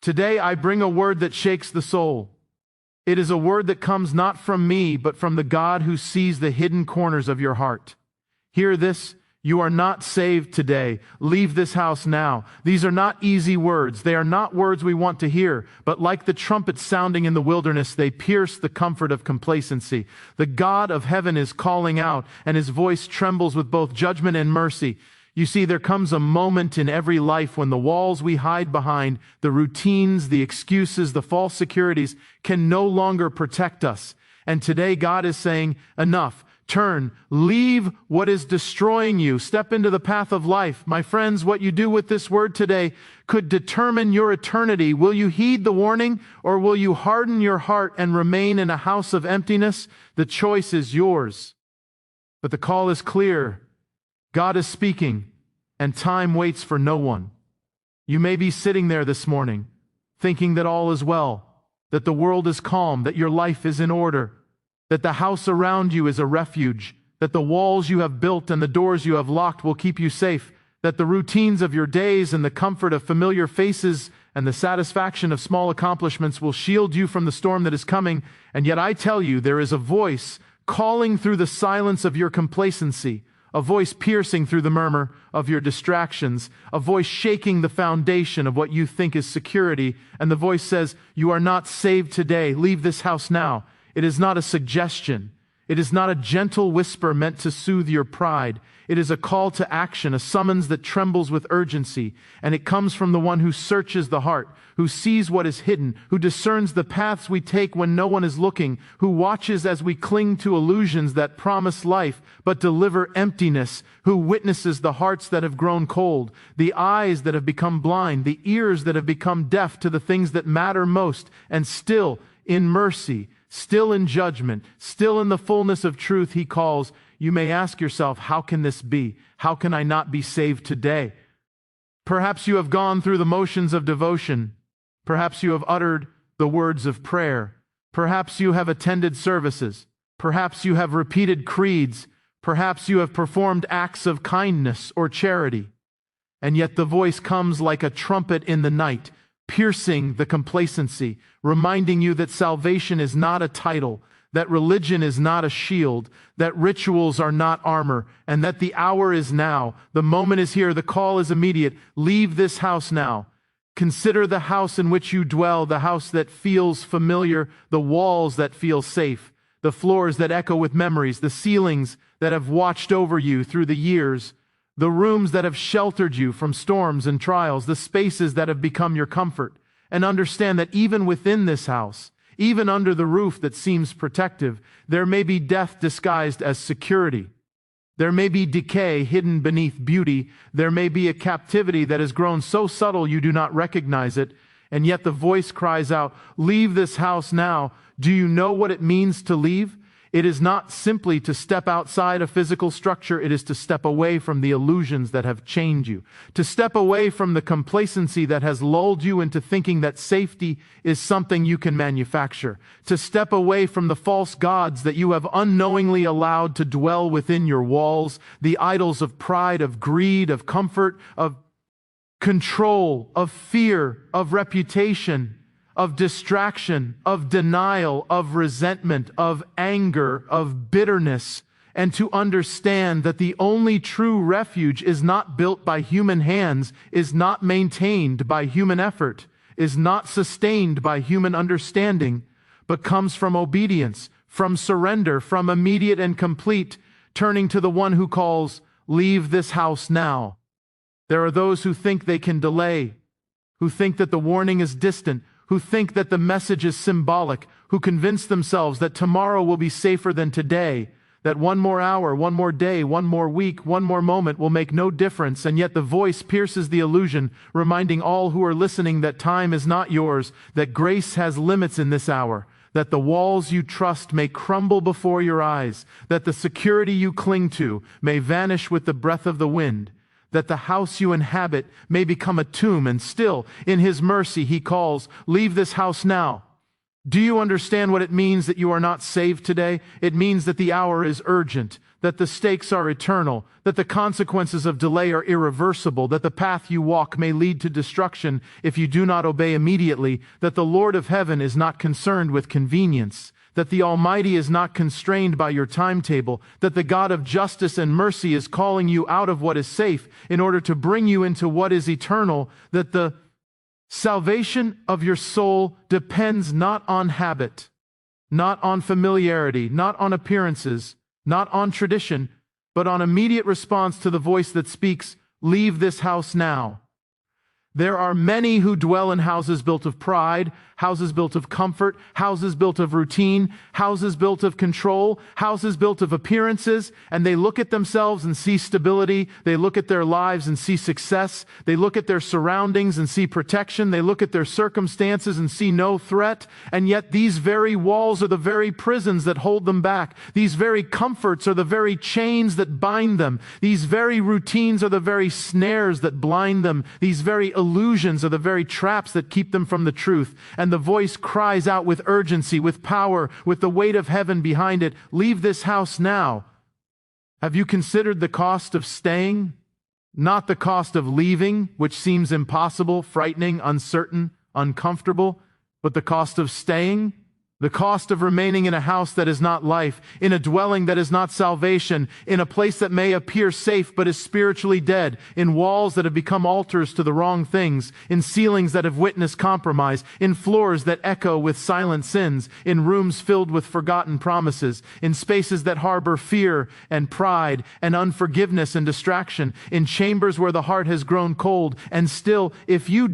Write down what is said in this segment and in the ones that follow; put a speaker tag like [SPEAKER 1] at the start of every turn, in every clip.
[SPEAKER 1] Today I bring a word that shakes the soul. It is a word that comes not from me, but from the God who sees the hidden corners of your heart. Hear this. You are not saved today. Leave this house now. These are not easy words. They are not words we want to hear, but like the trumpet sounding in the wilderness, they pierce the comfort of complacency. The God of heaven is calling out, and his voice trembles with both judgment and mercy. You see, there comes a moment in every life when the walls we hide behind, the routines, the excuses, the false securities can no longer protect us. And today God is saying, enough. Turn, leave what is destroying you, step into the path of life. My friends, what you do with this word today could determine your eternity. Will you heed the warning, or will you harden your heart and remain in a house of emptiness? The choice is yours. But the call is clear. God is speaking, and time waits for no one. You may be sitting there this morning, thinking that all is well, that the world is calm, that your life is in order, that the house around you is a refuge, that the walls you have built and the doors you have locked will keep you safe, that the routines of your days and the comfort of familiar faces and the satisfaction of small accomplishments will shield you from the storm that is coming. And yet I tell you, there is a voice calling through the silence of your complacency, a voice piercing through the murmur of your distractions, a voice shaking the foundation of what you think is security. And the voice says, you are not saved today. Leave this house now. It is not a suggestion. It is not a gentle whisper meant to soothe your pride. It is a call to action, a summons that trembles with urgency. And it comes from the one who searches the heart, who sees what is hidden, who discerns the paths we take when no one is looking, who watches as we cling to illusions that promise life but deliver emptiness, who witnesses the hearts that have grown cold, the eyes that have become blind, the ears that have become deaf to the things that matter most, and still, in mercy, still in judgment, still in the fullness of truth, he calls. You may ask yourself, how can this be? How can I not be saved today? Perhaps you have gone through the motions of devotion. Perhaps you have uttered the words of prayer. Perhaps you have attended services. Perhaps you have repeated creeds. Perhaps you have performed acts of kindness or charity. And yet the voice comes like a trumpet in the night, piercing the complacency, reminding you that salvation is not a title, that religion is not a shield, that rituals are not armor, and that the hour is now. The moment is here. The call is immediate. Leave this house now. Consider the house in which you dwell, the house that feels familiar, the walls that feel safe, the floors that echo with memories, the ceilings that have watched over you through the years, the rooms that have sheltered you from storms and trials, the spaces that have become your comfort. And understand that even within this house, even under the roof that seems protective, there may be death disguised as security. There may be decay hidden beneath beauty. There may be a captivity that has grown so subtle you do not recognize it. And yet the voice cries out, leave this house now. Do you know what it means to leave? It is not simply to step outside a physical structure. It is to step away from the illusions that have chained you, to step away from the complacency that has lulled you into thinking that safety is something you can manufacture, to step away from the false gods that you have unknowingly allowed to dwell within your walls, the idols of pride, of greed, of comfort, of control, of fear, of reputation, of distraction, of denial, of resentment, of anger, of bitterness, and to understand that the only true refuge is not built by human hands, is not maintained by human effort, is not sustained by human understanding, but comes from obedience, from surrender, from immediate and complete turning to the one who calls, leave this house now. There are those who think they can delay, who think that the warning is distant, who think that the message is symbolic, who convince themselves that tomorrow will be safer than today, that one more hour, one more day, one more week, one more moment will make no difference, and yet the voice pierces the illusion, reminding all who are listening that time is not yours, that grace has limits in this hour, that the walls you trust may crumble before your eyes, that the security you cling to may vanish with the breath of the wind, that the house you inhabit may become a tomb, and still, in His mercy, He calls, leave this house now. Do you understand what it means that you are not saved today? It means that the hour is urgent, that the stakes are eternal, that the consequences of delay are irreversible, that the path you walk may lead to destruction if you do not obey immediately, that the Lord of heaven is not concerned with convenience, that the Almighty is not constrained by your timetable, that the God of justice and mercy is calling you out of what is safe in order to bring you into what is eternal, that the salvation of your soul depends not on habit, not on familiarity, not on appearances, not on tradition, but on immediate response to the voice that speaks, "Leave this house now." There are many who dwell in houses built of pride, houses built of comfort, houses built of routine, houses built of control, houses built of appearances, and they look at themselves and see stability. They look at their lives and see success. They look at their surroundings and see protection. They look at their circumstances and see no threat. And yet these very walls are the very prisons that hold them back. These very comforts are the very chains that bind them. These very routines are the very snares that blind them. These very illusions are the very traps that keep them from the truth. And the voice cries out with urgency, with power, with the weight of heaven behind it, "Leave this house now." Have you considered the cost of staying? Not the cost of leaving, which seems impossible, frightening, uncertain, uncomfortable, but the cost of staying? The cost of remaining in a house that is not life, in a dwelling that is not salvation, in a place that may appear safe but is spiritually dead, in walls that have become altars to the wrong things, in ceilings that have witnessed compromise, in floors that echo with silent sins, in rooms filled with forgotten promises, in spaces that harbor fear and pride and unforgiveness and distraction, in chambers where the heart has grown cold, and still, if you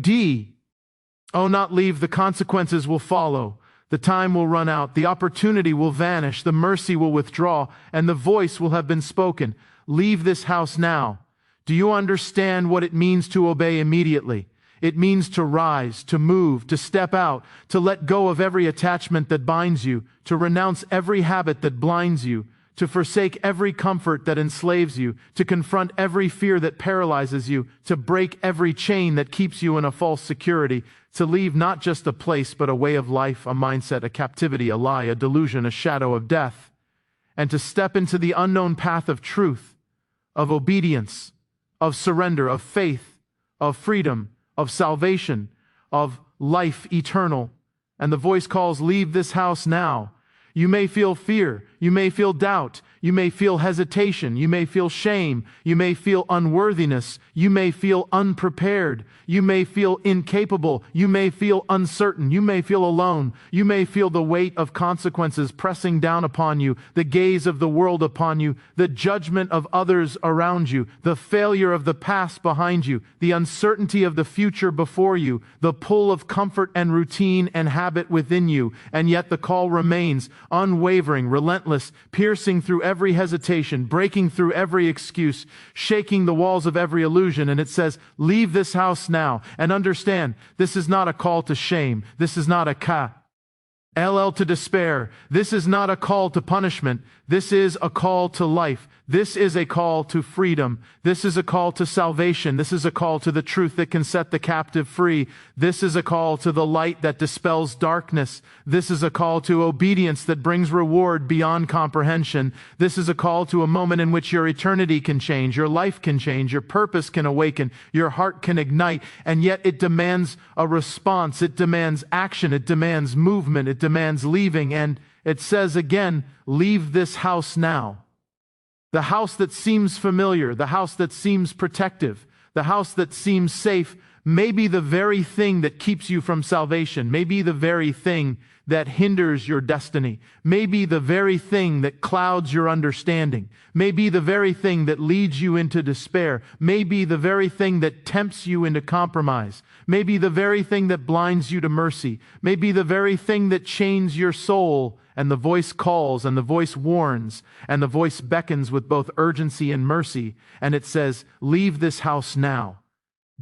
[SPEAKER 1] not leave, the consequences will follow. The time will run out, the opportunity will vanish, the mercy will withdraw, and the voice will have been spoken. "Leave this house now." Do you understand what it means to obey immediately? It means to rise, to move, to step out, to let go of every attachment that binds you, to renounce every habit that blinds you, to forsake every comfort that enslaves you, to confront every fear that paralyzes you, to break every chain that keeps you in a false security, to leave not just a place but a way of life, a mindset, a captivity, a lie, a delusion, a shadow of death, and to step into the unknown path of truth, of obedience, of surrender, of faith, of freedom, of salvation, of life eternal. And the voice calls, "Leave this house now." You may feel fear, you may feel doubt, you may feel hesitation, you may feel shame, you may feel unworthiness, you may feel unprepared, you may feel incapable, you may feel uncertain, you may feel alone, you may feel the weight of consequences pressing down upon you, the gaze of the world upon you, the judgment of others around you, the failure of the past behind you, the uncertainty of the future before you, the pull of comfort and routine and habit within you, and yet the call remains unwavering, relentless, piercing through every hesitation, breaking through every excuse, shaking the walls of every illusion. And it says, "Leave this house now." And understand, this is not a call to shame. This is not a to despair. This is not a call to punishment. This is a call to life. This is a call to freedom. This is a call to salvation. This is a call to the truth that can set the captive free. This is a call to the light that dispels darkness. This is a call to obedience that brings reward beyond comprehension. This is a call to a moment in which your eternity can change, your life can change, your purpose can awaken, your heart can ignite, and yet it demands a response. It demands action. It demands movement. It demands leaving. And it says again, "Leave this house now." The house that seems familiar, the house that seems protective, the house that seems safe, may be the very thing that keeps you from salvation, may be the very thing that hinders your destiny, may be the very thing that clouds your understanding, may be the very thing that leads you into despair, may be the very thing that tempts you into compromise, may be the very thing that blinds you to mercy, may be the very thing that chains your soul. And the voice calls, and the voice warns, and the voice beckons with both urgency and mercy. And it says, "Leave this house now."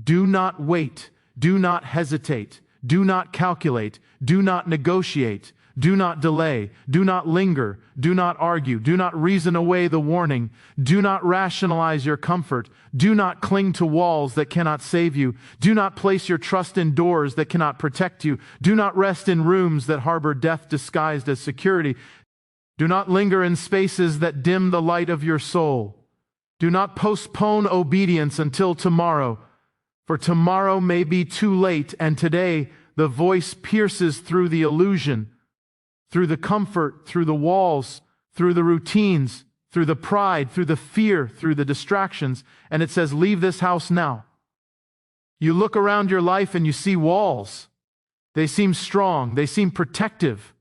[SPEAKER 1] Do not wait. Do not hesitate. Do not calculate. Do not negotiate. Do not delay. Do not linger. Do not argue. Do not reason away the warning. Do not rationalize your comfort. Do not cling to walls that cannot save you. Do not place your trust in doors that cannot protect you. Do not rest in rooms that harbor death disguised as security. Do not linger in spaces that dim the light of your soul. Do not postpone obedience until tomorrow, for tomorrow may be too late, and today the voice pierces through the illusion, through the comfort, through the walls, through the routines, through the pride, through the fear, through the distractions, and it says, leave this house now. You look around your life and you see walls. They seem strong. They seem protective.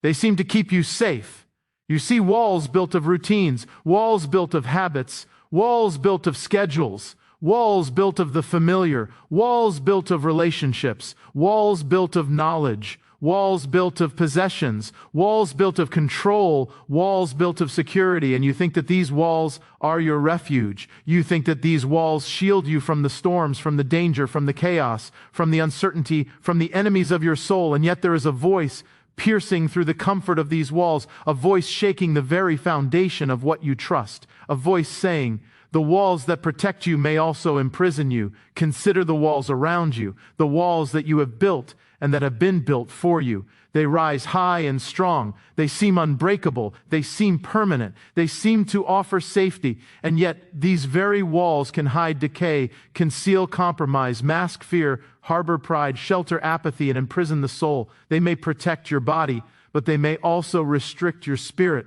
[SPEAKER 1] They seem to keep you safe. You see walls built of routines, walls built of habits, walls built of schedules, walls built of the familiar, walls built of relationships, walls built of knowledge, walls built of possessions, walls built of control, walls built of security, and you think that these walls are your refuge. You think that these walls shield you from the storms, from the danger, from the chaos, from the uncertainty, from the enemies of your soul, and yet there is a voice piercing through the comfort of these walls, a voice shaking the very foundation of what you trust, a voice saying, the walls that protect you may also imprison you. Consider the walls around you, the walls that you have built and that have been built for you. They rise high and strong. They seem unbreakable. They seem permanent. They seem to offer safety. And yet these very walls can hide decay, conceal compromise, mask fear, harbor pride, shelter apathy, and imprison the soul. They may protect your body, but they may also restrict your spirit.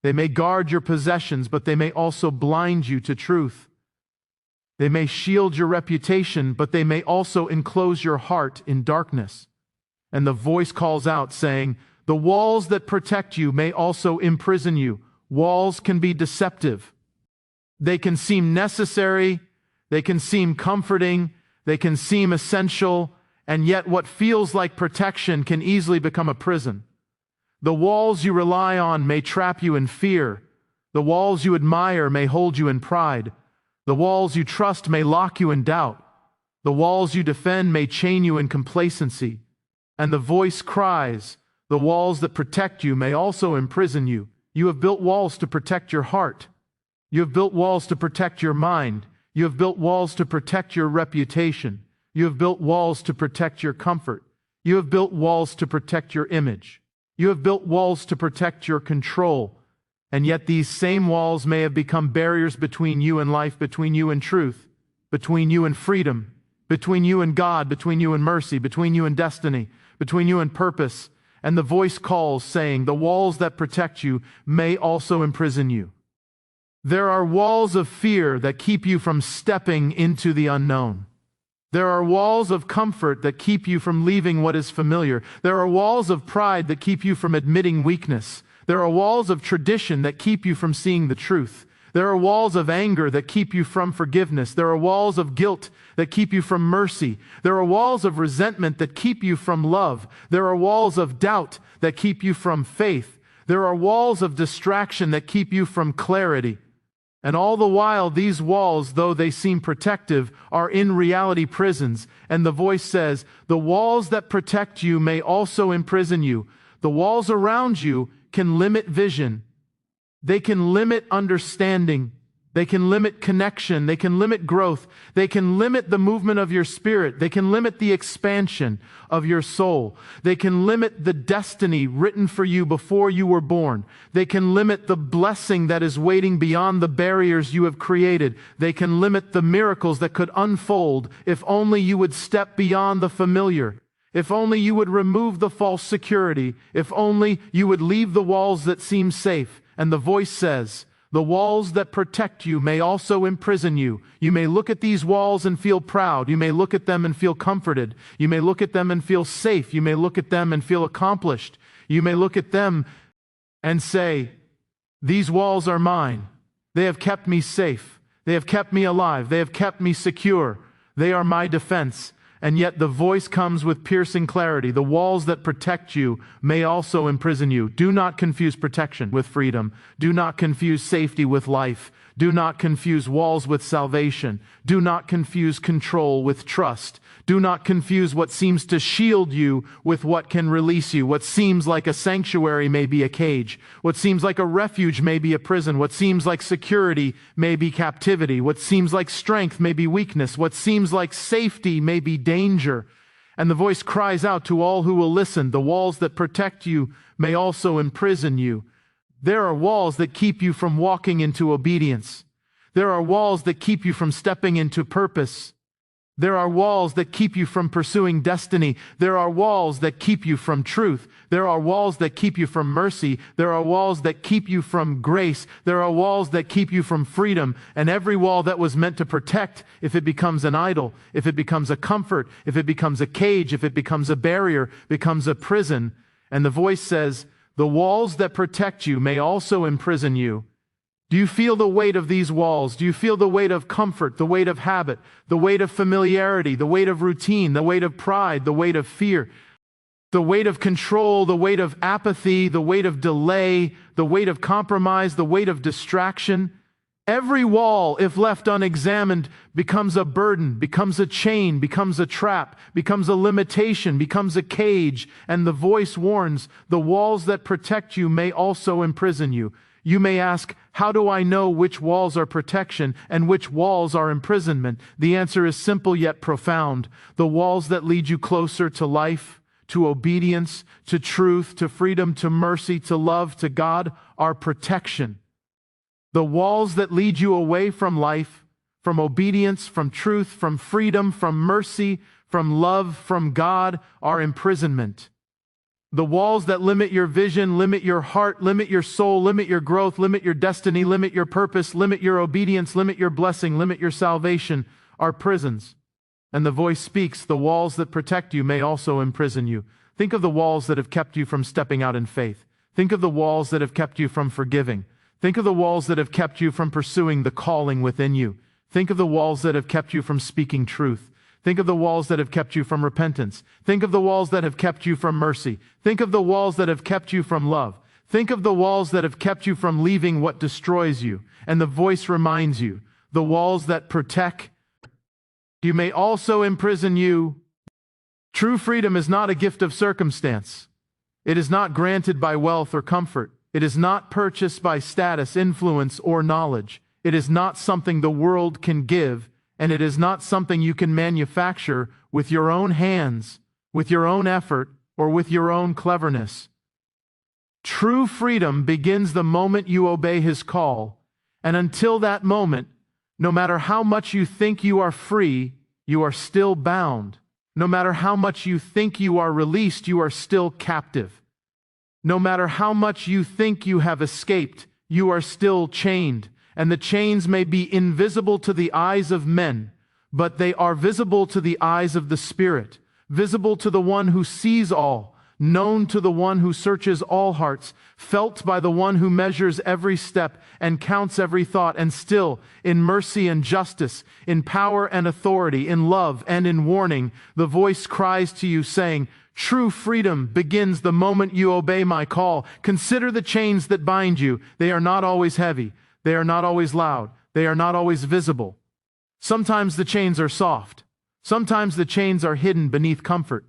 [SPEAKER 1] They may guard your possessions, but they may also blind you to truth. They may shield your reputation, but they may also enclose your heart in darkness. And the voice calls out saying, the walls that protect you may also imprison you. Walls can be deceptive. They can seem necessary. They can seem comforting. They can seem essential. And yet what feels like protection can easily become a prison. The walls you rely on may trap you in fear. The walls you admire may hold you in pride. The walls you trust may lock you in doubt. The walls you defend may chain you in complacency. And the voice cries, the walls that protect you may also imprison you. You have built walls to protect your heart. You have built walls to protect your mind. You have built walls to protect your reputation. You have built walls to protect your comfort. You have built walls to protect your image. You have built walls to protect your control. And yet these same walls may have become barriers between you and life, between you and truth, between you and freedom, between you and God, between you and mercy, between you and destiny, between you and purpose. And the voice calls, saying, the walls that protect you may also imprison you. There are walls of fear that keep you from stepping into the unknown. There are walls of comfort that keep you from leaving what is familiar. There are walls of pride that keep you from admitting weakness. There are walls of tradition that keep you from seeing the truth. There are walls of anger that keep you from forgiveness. There are walls of guilt that keep you from mercy. There are walls of resentment that keep you from love. There are walls of doubt that keep you from faith. There are walls of distraction that keep you from clarity. And all the while, these walls, though they seem protective, are in reality prisons. And the voice says, the walls that protect you may also imprison you. The walls around you can limit vision. They can limit understanding. They can limit connection. They can limit growth. They can limit the movement of your spirit. They can limit the expansion of your soul. They can limit the destiny written for you before you were born. They can limit the blessing that is waiting beyond the barriers you have created. They can limit the miracles that could unfold if only you would step beyond the familiar. If only you would remove the false security. If only you would leave the walls that seem safe. And the voice says, the walls that protect you may also imprison you. You may look at these walls and feel proud. You may look at them and feel comforted. You may look at them and feel safe. You may look at them and feel accomplished. You may look at them and say, these walls are mine. They have kept me safe. They have kept me alive. They have kept me secure. They are my defense. And yet the voice comes with piercing clarity. The walls that protect you may also imprison you. Do not confuse protection with freedom. Do not confuse safety with life. Do not confuse walls with salvation. Do not confuse control with trust. Do not confuse what seems to shield you with what can release you. What seems like a sanctuary may be a cage. What seems like a refuge may be a prison. What seems like security may be captivity. What seems like strength may be weakness. What seems like safety may be danger. And the voice cries out to all who will listen, the walls that protect you may also imprison you. There are walls that keep you from walking into obedience. There are walls that keep you from stepping into purpose. There are walls that keep you from pursuing destiny. There are walls that keep you from truth. There are walls that keep you from mercy. There are walls that keep you from grace. There are walls that keep you from freedom. And every wall that was meant to protect, if it becomes an idol, if it becomes a comfort, if it becomes a cage, if it becomes a barrier, becomes a prison. And the voice says, the walls that protect you may also imprison you. Do you feel the weight of these walls? Do you feel the weight of comfort, the weight of habit, the weight of familiarity, the weight of routine, the weight of pride, the weight of fear, the weight of control, the weight of apathy, the weight of delay, the weight of compromise, the weight of distraction? Every wall, if left unexamined, becomes a burden, becomes a chain, becomes a trap, becomes a limitation, becomes a cage. And the voice warns, the walls that protect you may also imprison you. You may ask, how do I know which walls are protection and which walls are imprisonment? The answer is simple yet profound. The walls that lead you closer to life, to obedience, to truth, to freedom, to mercy, to love, to God are protection. The walls that lead you away from life, from obedience, from truth, from freedom, from mercy, from love, from God are imprisonment. The walls that limit your vision, limit your heart, limit your soul, limit your growth, limit your destiny, limit your purpose, limit your obedience, limit your blessing, limit your salvation are prisons. And the voice speaks, the walls that protect you may also imprison you. Think of the walls that have kept you from stepping out in faith. Think of the walls that have kept you from forgiving. Think of the walls that have kept you from pursuing the calling within you. Think of the walls that have kept you from speaking truth. Think of the walls that have kept you from repentance. Think of the walls that have kept you from mercy. Think of the walls that have kept you from love. Think of the walls that have kept you from leaving what destroys you. And the voice reminds you, the walls that protect you may also imprison you. True freedom is not a gift of circumstance. It is not granted by wealth or comfort. It is not purchased by status, influence, or knowledge. It is not something the world can give. And it is not something you can manufacture with your own hands, with your own effort, or with your own cleverness. True freedom begins the moment you obey His call, and until that moment, no matter how much you think you are free, you are still bound. No matter how much you think you are released, you are still captive. No matter how much you think you have escaped, you are still chained. And the chains may be invisible to the eyes of men, but they are visible to the eyes of the Spirit, visible to the one who sees all, known to the one who searches all hearts, felt by the one who measures every step and counts every thought, and still, in mercy and justice, in power and authority, in love and in warning, the voice cries to you saying, true freedom begins the moment you obey my call. Consider the chains that bind you. They are not always heavy. They are not always loud. They are not always visible. Sometimes the chains are soft. Sometimes the chains are hidden beneath comfort.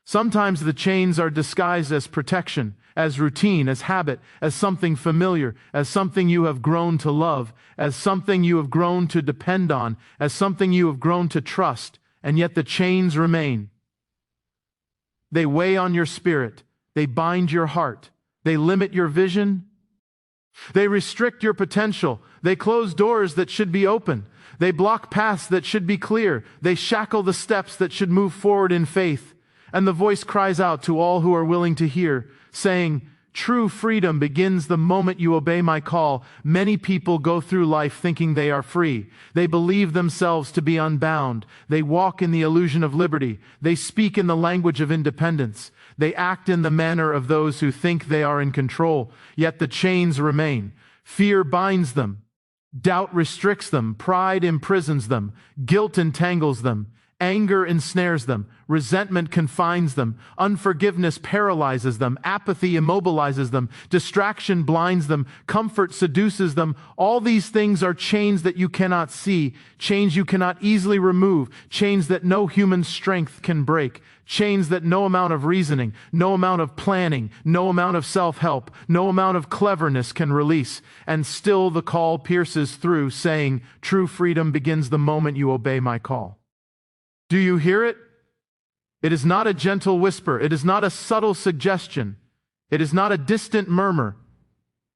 [SPEAKER 1] Sometimes the chains are disguised as protection, as routine, as habit, as something familiar, as something you have grown to love, as something you have grown to depend on, as something you have grown to trust, and yet the chains remain. They weigh on your spirit. They bind your heart. They limit your vision. They restrict your potential. They close doors that should be open. They block paths that should be clear. They shackle the steps that should move forward in faith. And the voice cries out to all who are willing to hear, saying, true freedom begins the moment you obey my call. Many people go through life thinking they are free. They believe themselves to be unbound. They walk in the illusion of liberty. They speak in the language of independence. They act in the manner of those who think they are in control, yet the chains remain. Fear binds them. Doubt restricts them. Pride imprisons them. Guilt entangles them. Anger ensnares them. Resentment confines them. Unforgiveness paralyzes them. Apathy immobilizes them. Distraction blinds them. Comfort seduces them. All these things are chains that you cannot see, chains you cannot easily remove, chains that no human strength can break, chains that no amount of reasoning, no amount of planning, no amount of self-help, no amount of cleverness can release. And still the call pierces through, saying, true freedom begins the moment you obey my call. Do you hear it? It is not a gentle whisper. It is not a subtle suggestion. It is not a distant murmur.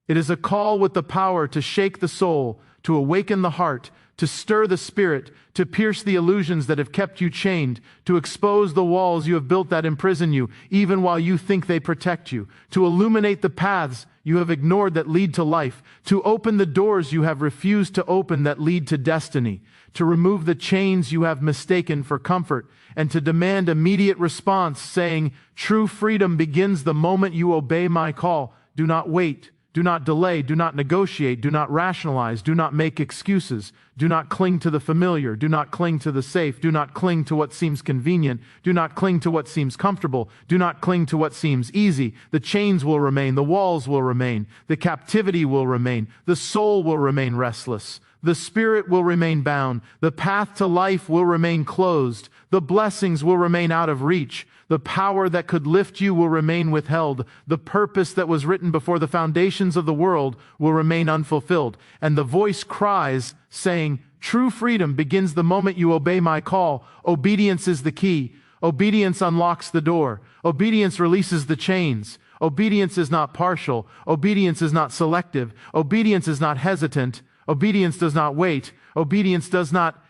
[SPEAKER 1] It is a call with the power to shake the soul, to awaken the heart, to stir the spirit, to pierce the illusions that have kept you chained, to expose the walls you have built that imprison you, even while you think they protect you, to illuminate the paths you have ignored that lead to life, to open the doors you have refused to open that lead to destiny, to remove the chains you have mistaken for comfort, and to demand immediate response, saying, "True freedom begins the moment you obey my call. Do not wait. Do not delay, do not negotiate, do not rationalize, do not make excuses, do not cling to the familiar, do not cling to the safe, do not cling to what seems convenient, do not cling to what seems comfortable, do not cling to what seems easy. The chains will remain, the walls will remain, the captivity will remain, the soul will remain restless, the spirit will remain bound, the path to life will remain closed, the blessings will remain out of reach. The power that could lift you will remain withheld. The purpose that was written before the foundations of the world will remain unfulfilled." And the voice cries, saying, "True freedom begins the moment you obey my call. Obedience is the key. Obedience unlocks the door. Obedience releases the chains. Obedience is not partial. Obedience is not selective. Obedience is not hesitant. Obedience does not wait. Obedience does not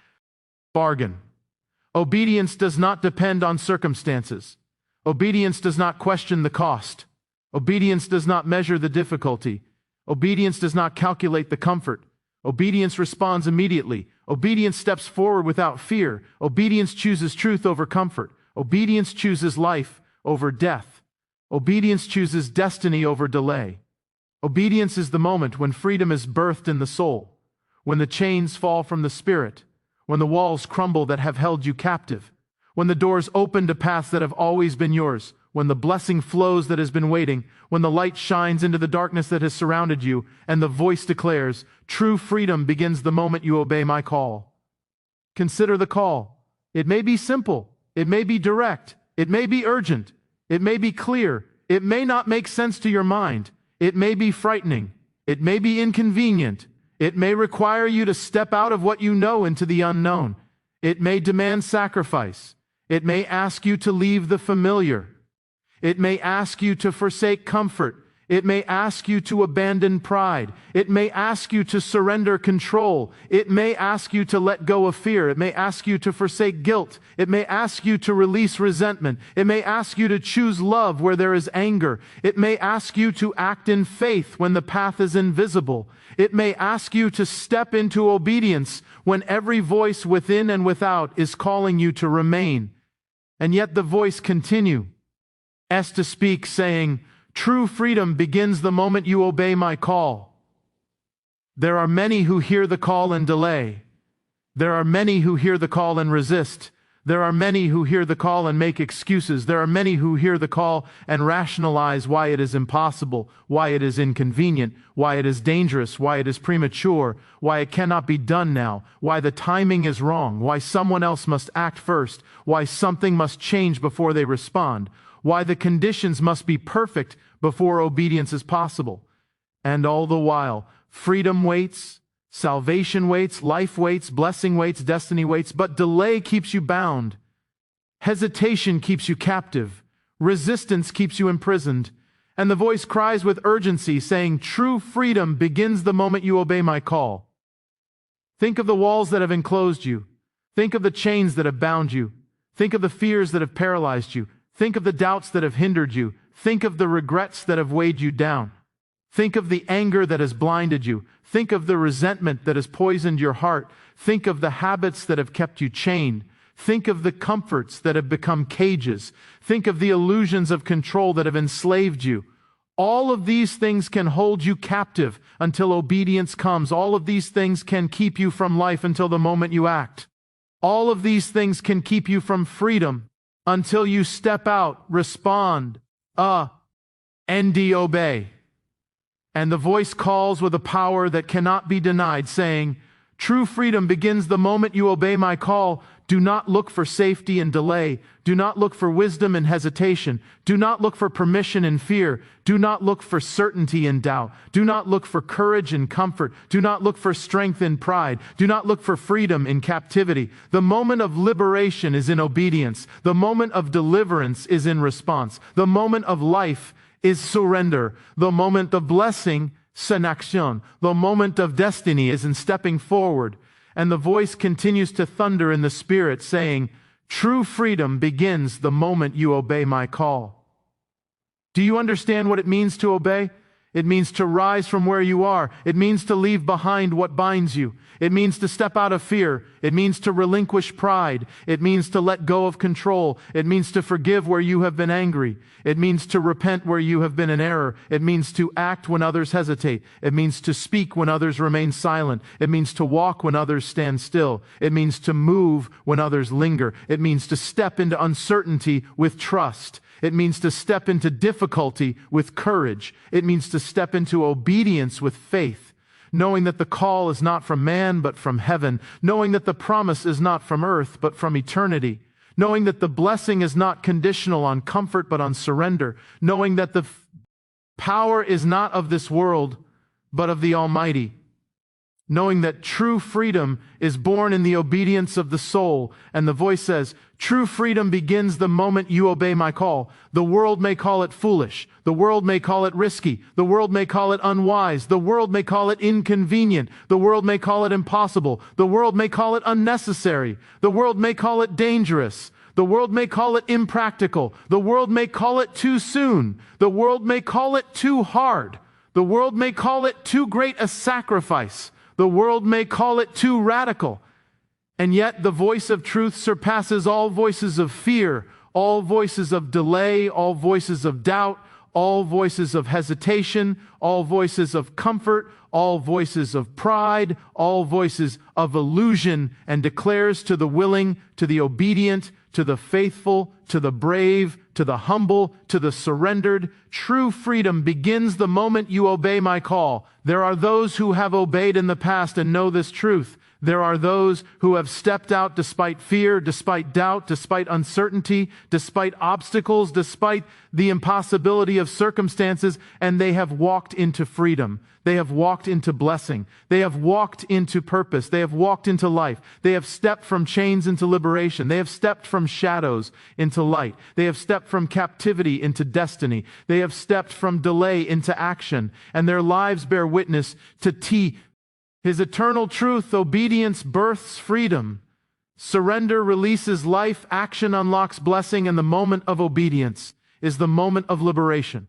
[SPEAKER 1] bargain. Obedience does not depend on circumstances. Obedience does not question the cost. Obedience does not measure the difficulty. Obedience does not calculate the comfort. Obedience responds immediately. Obedience steps forward without fear. Obedience chooses truth over comfort. Obedience chooses life over death. Obedience chooses destiny over delay. Obedience is the moment when freedom is birthed in the soul, when the chains fall from the spirit, when the walls crumble that have held you captive, when the doors open to paths that have always been yours, when the blessing flows that has been waiting, when the light shines into the darkness that has surrounded you, and the voice declares, "True freedom begins the moment you obey my call." Consider the call. It may be simple. It may be direct. It may be urgent. It may be clear. It may not make sense to your mind. It may be frightening. It may be inconvenient. It may require you to step out of what you know into the unknown. It may demand sacrifice. It may ask you to leave the familiar. It may ask you to forsake comfort. It may ask you to abandon pride. It may ask you to surrender control. It may ask you to let go of fear. It may ask you to forsake guilt. It may ask you to release resentment. It may ask you to choose love where there is anger. It may ask you to act in faith when the path is invisible. It may ask you to step into obedience when every voice within and without is calling you to remain. And yet the voice continues to speak, saying, "True freedom begins the moment you obey my call." There are many who hear the call and delay. There are many who hear the call and resist. There are many who hear the call and make excuses. There are many who hear the call and rationalize why it is impossible, why it is inconvenient, why it is dangerous, why it is premature, why it cannot be done now, why the timing is wrong, why someone else must act first, why something must change before they respond, why the conditions must be perfect before obedience is possible. And all the while, freedom waits, salvation waits, life waits, blessing waits, destiny waits, but delay keeps you bound. Hesitation keeps you captive. Resistance keeps you imprisoned. And the voice cries with urgency, saying, "True freedom begins the moment you obey my call." Think of the walls that have enclosed you. Think of the chains that have bound you. Think of the fears that have paralyzed you. Think of the doubts that have hindered you. Think of the regrets that have weighed you down. Think of the anger that has blinded you. Think of the resentment that has poisoned your heart. Think of the habits that have kept you chained. Think of the comforts that have become cages. Think of the illusions of control that have enslaved you. All of these things can hold you captive until obedience comes. All of these things can keep you from life until the moment you act. All of these things can keep you from freedom until you step out, respond, and obey. And the voice calls with a power that cannot be denied, saying, "True freedom begins the moment you obey my call. Do not look for safety and delay. Do not look for wisdom and hesitation. Do not look for permission and fear. Do not look for certainty and doubt. Do not look for courage and comfort. Do not look for strength in pride. Do not look for freedom in captivity. The moment of liberation is in obedience. The moment of deliverance is in response. The moment of life is surrender. The moment of blessing c'est action. The moment of destiny is in stepping forward, and the voice continues to thunder in the spirit, saying, true freedom begins the moment you obey my call. Do you understand what it means to obey? It means to rise from where you are. It means to leave behind what binds you. It means to step out of fear. It means to relinquish pride. It means to let go of control. It means to forgive where you have been angry. It means to repent where you have been in error. It means to act when others hesitate. It means to speak when others remain silent. It means to walk when others stand still. It means to move when others linger. It means to step into uncertainty with trust. It means to step into difficulty with courage. It means to step into obedience with faith, knowing that the call is not from man but from heaven, knowing that the promise is not from earth but from eternity, knowing that the blessing is not conditional on comfort but on surrender, knowing that the power is not of this world but of the Almighty, knowing that true freedom is born in the obedience of the soul. And the voice says, true freedom begins the moment you obey my call. The world may call it foolish. The world may call it risky. The world may call it unwise. The world may call it inconvenient. The world may call it impossible. The world may call it unnecessary. The world may call it dangerous. The world may call it impractical. The world may call it too soon. The world may call it too hard. The world may call it too great a sacrifice. The world may call it too radical. And yet the voice of truth surpasses all voices of fear, all voices of delay, all voices of doubt, all voices of hesitation, all voices of comfort, all voices of pride, all voices of illusion, and declares to the willing, to the obedient, to the faithful, to the brave, to the humble, to the surrendered, true freedom begins the moment you obey my call. There are those who have obeyed in the past and know this truth. There are those who have stepped out despite fear, despite doubt, despite uncertainty, despite obstacles, despite the impossibility of circumstances, and they have walked into freedom. They have walked into blessing. They have walked into purpose. They have walked into life. They have stepped from chains into liberation. They have stepped from shadows into light. They have stepped from captivity into destiny. They have stepped from delay into action, and their lives bear witness to His eternal truth. Obedience births freedom. Surrender releases life. Action unlocks blessing, and the moment of obedience is the moment of liberation.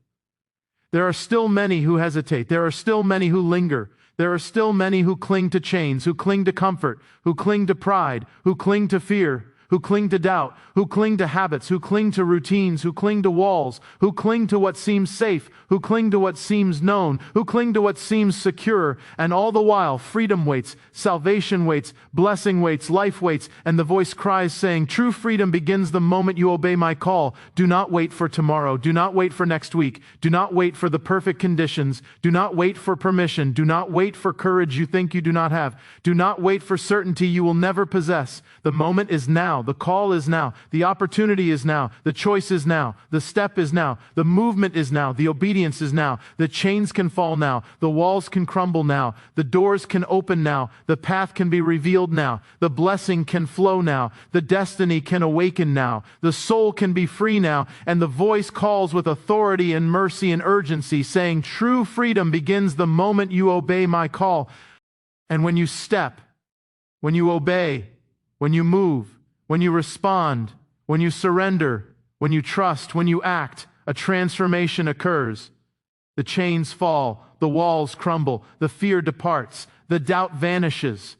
[SPEAKER 1] There are still many who hesitate. There are still many who linger. There are still many who cling to chains, who cling to comfort, who cling to pride, who cling to fear, who cling to doubt, who cling to habits, who cling to routines, who cling to walls, who cling to what seems safe, who cling to what seems known, who cling to what seems secure. And all the while, freedom waits, salvation waits, blessing waits, life waits, and the voice cries saying, true freedom begins the moment you obey my call. Do not wait for tomorrow. Do not wait for next week. Do not wait for the perfect conditions. Do not wait for permission. Do not wait for courage you think you do not have. Do not wait for certainty you will never possess. The moment is now. The call is now. The opportunity is now. The choice is now. The step is now. The movement is now. The obedience is now. The chains can fall now. The walls can crumble now. The doors can open now. The path can be revealed now. The blessing can flow now. The destiny can awaken now. The soul can be free now. And the voice calls with authority and mercy and urgency, saying, true freedom begins the moment you obey my call. And when you step, when you obey, when you move, when you respond, when you surrender, when you trust, when you act, a transformation occurs. The chains fall, the walls crumble, the fear departs, the doubt vanishes,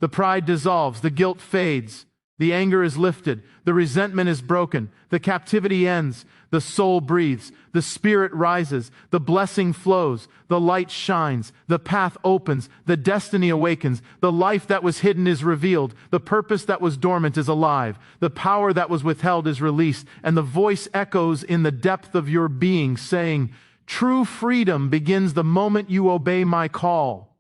[SPEAKER 1] the pride dissolves, the guilt fades, the anger is lifted, the resentment is broken, the captivity ends, the soul breathes, the spirit rises, the blessing flows, the light shines, the path opens, the destiny awakens, the life that was hidden is revealed, the purpose that was dormant is alive, the power that was withheld is released, and the voice echoes in the depth of your being saying, true freedom begins the moment you obey my call.